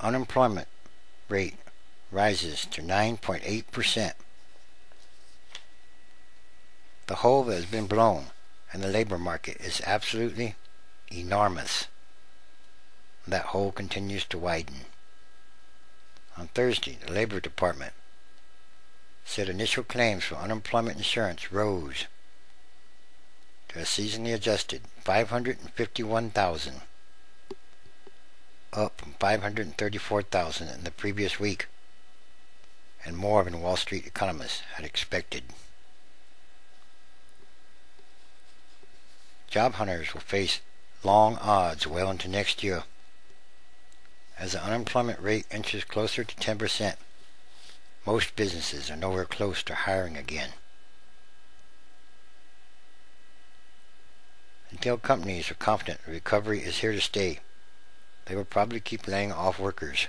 unemployment rate rises to 9.8%. The hole has been blown, and the labor market is absolutely enormous. That hole continues to widen. On Thursday, the Labor Department said initial claims for unemployment insurance rose to a seasonally adjusted 551,000, up from 534,000 in the previous week, and more than Wall Street economists had expected. Job hunters will face long odds well into next year. As the unemployment rate inches closer to 10%, most businesses are nowhere close to hiring again. Until companies are confident the recovery is here to stay, they will probably keep laying off workers.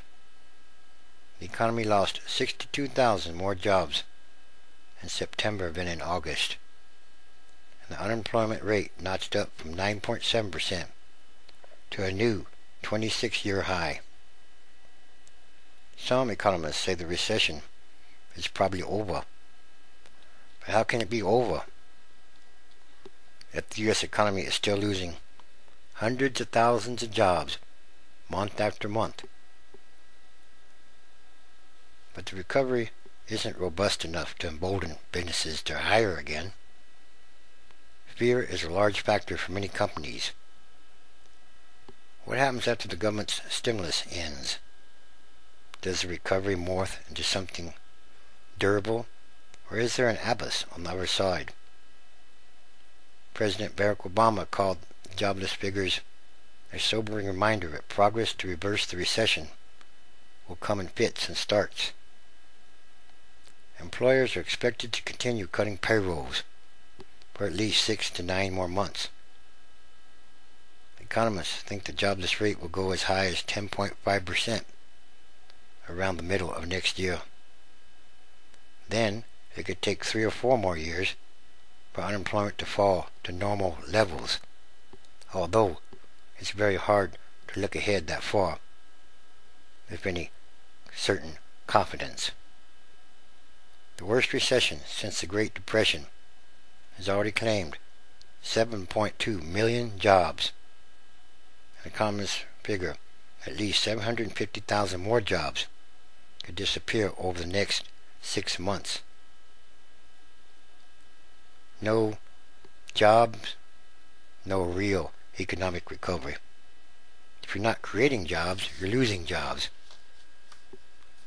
The economy lost 62,000 more jobs in September than in August, and the unemployment rate notched up from 9.7% to a new 26-year high. Some economists say the recession is probably over. But how can it be over if the U.S. economy is still losing hundreds of thousands of jobs month after month? But the recovery isn't robust enough to embolden businesses to hire again. Fear is a large factor for many companies. What happens after the government's stimulus ends? Does the recovery morph into something durable, or is there an abyss on the other side? President Barack Obama called the jobless figures a sobering reminder that progress to reverse the recession will come in fits and starts. Employers are expected to continue cutting payrolls for at least 6 to 9 more months. Economists think the jobless rate will go as high as 10.5% around the middle of next year. Then it could take 3 or 4 more years for unemployment to fall to normal levels, although it's very hard to look ahead that far with any certain confidence. The worst recession since the Great Depression has already claimed 7.2 million jobs. Economists figure at least 750,000 more jobs could disappear over the next 6 months. No jobs, no real economic recovery. If you're not creating jobs, you're losing jobs.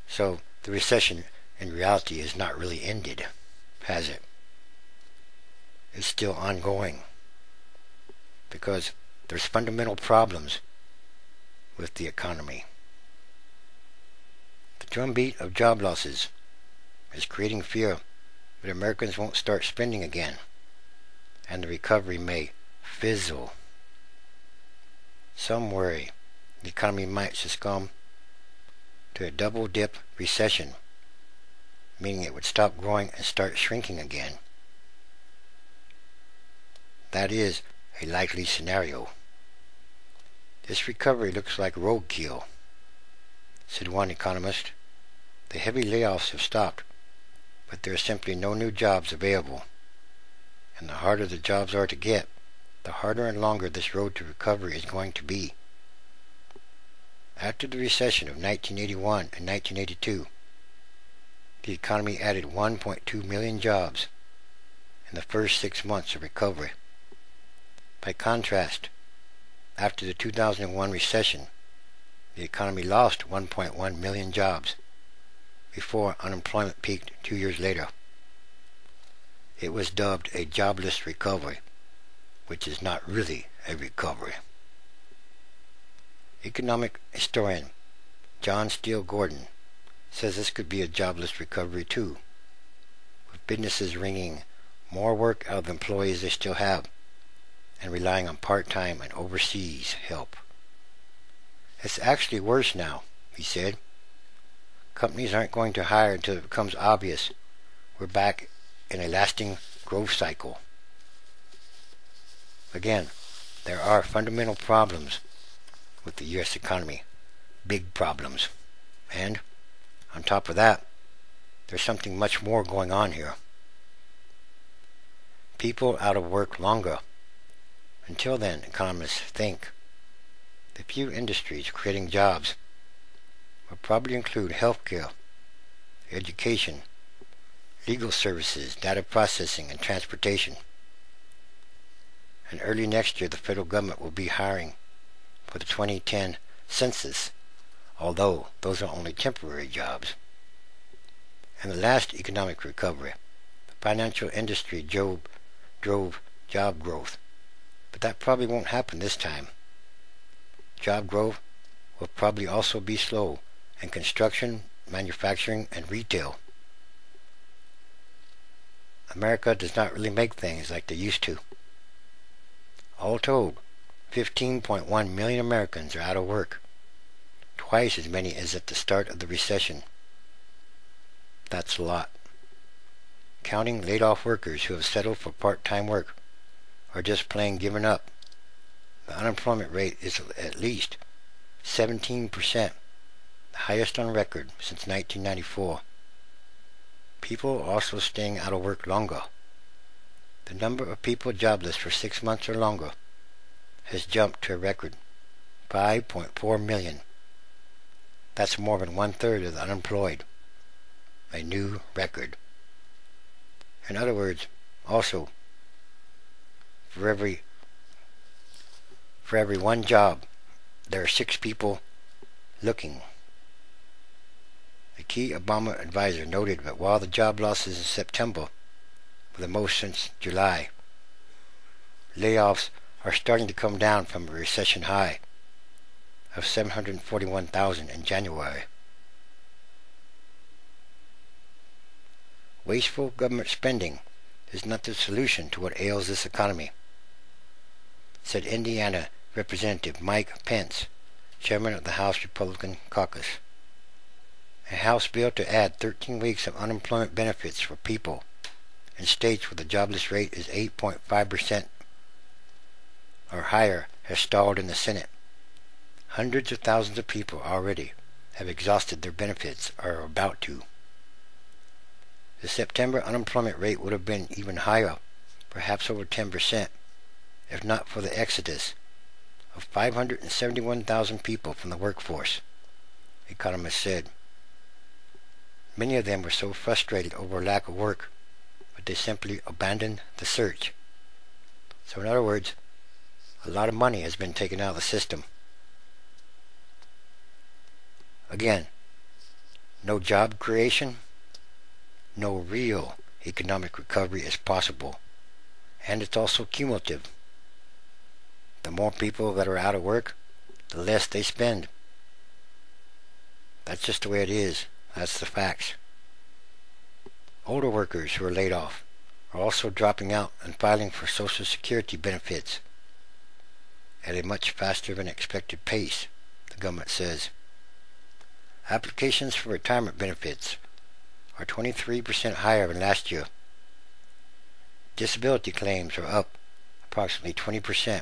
So the recession in reality is not really ended, has it? It's still ongoing, because there's fundamental problems with the economy. The drumbeat of job losses is creating fear that Americans won't start spending again, and the recovery may fizzle. Some worry the economy might succumb to a double-dip recession, meaning it would stop growing and start shrinking again. That is a likely scenario. This recovery looks like roadkill, said one economist. The heavy layoffs have stopped, but there are simply no new jobs available. And the harder the jobs are to get, the harder and longer this road to recovery is going to be. After the recession of 1981 and 1982, the economy added 1.2 million jobs in the first 6 months of recovery. By contrast, after the 2001 recession, the economy lost 1.1 million jobs before unemployment peaked 2 years later. It was dubbed a jobless recovery, which is not really a recovery. Economic historian John Steele Gordon says this could be a jobless recovery too, with businesses wringing more work out of employees they still have and relying on part-time and overseas help. It's actually worse now, he said. Companies aren't going to hire until it becomes obvious we're back in a lasting growth cycle. Again, there are fundamental problems with the U.S. economy. Big problems. And on top of that, there's something much more going on here. People out of work longer. Until then, economists think the few industries creating jobs will probably include healthcare, education, legal services, data processing, and transportation. And early next year, the federal government will be hiring for the 2010 census, although those are only temporary jobs. In the last economic recovery, the financial industry drove job growth, but that probably won't happen this time. Job growth will probably also be slow in construction, manufacturing, and retail. America does not really make things like they used to. All told, 15.1 million Americans are out of work, twice as many as at the start of the recession. That's a lot. Counting laid-off workers who have settled for part-time work or just plain given up, the unemployment rate is at least 17%, the highest on record since 1994. People are also staying out of work longer. The number of people jobless for 6 months or longer has jumped to a record 5.4 million. That's more than one-third of the unemployed. A new record. In other words, also, for every one job, there are 6 people looking. A key Obama advisor noted that while the job losses in September were the most since July, layoffs are starting to come down from a recession high of 741,000 in January. Wasteful government spending is not the solution to what ails this economy, said Indiana Representative Mike Pence, chairman of the House Republican Caucus. A House bill to add 13 weeks of unemployment benefits for people in states where the jobless rate is 8.5% or higher has stalled in the Senate. Hundreds of thousands of people already have exhausted their benefits or are about to. The September unemployment rate would have been even higher, perhaps over 10%, if not for the exodus of 571,000 people from the workforce, economists said. Many of them were so frustrated over lack of work, but they simply abandoned the search. So in other words, a lot of money has been taken out of the system. Again, no job creation, no real economic recovery is possible, and it's also cumulative. The more people that are out of work, the less they spend. That's just the way it is. That's the facts. Older workers who are laid off are also dropping out and filing for Social Security benefits at a much faster than expected pace, the government says. Applications for retirement benefits are 23% higher than last year. Disability claims are up approximately 20%.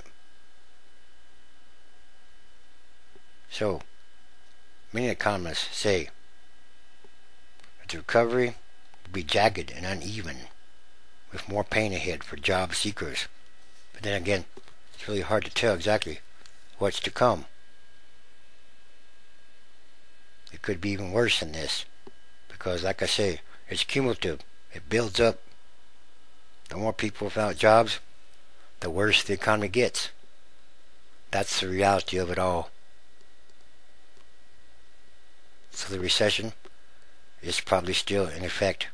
So, many economists say that the recovery will be jagged and uneven, with more pain ahead for job seekers. But then again, it's really hard to tell exactly what's to come. It could be even worse than this, because like I say, it's cumulative. It builds up. The more people without jobs, the worse the economy gets. That's the reality of it all. So the recession is probably still in effect.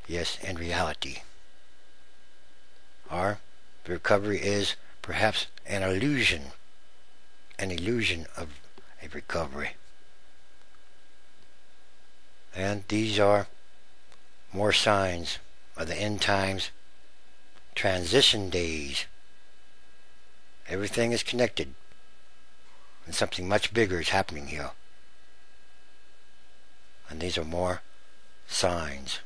Yes, in reality. Or the recovery is perhaps an illusion of a recovery. And these are more signs of the end times, transition days. Everything is connected, and something much bigger is happening here. And these are more signs.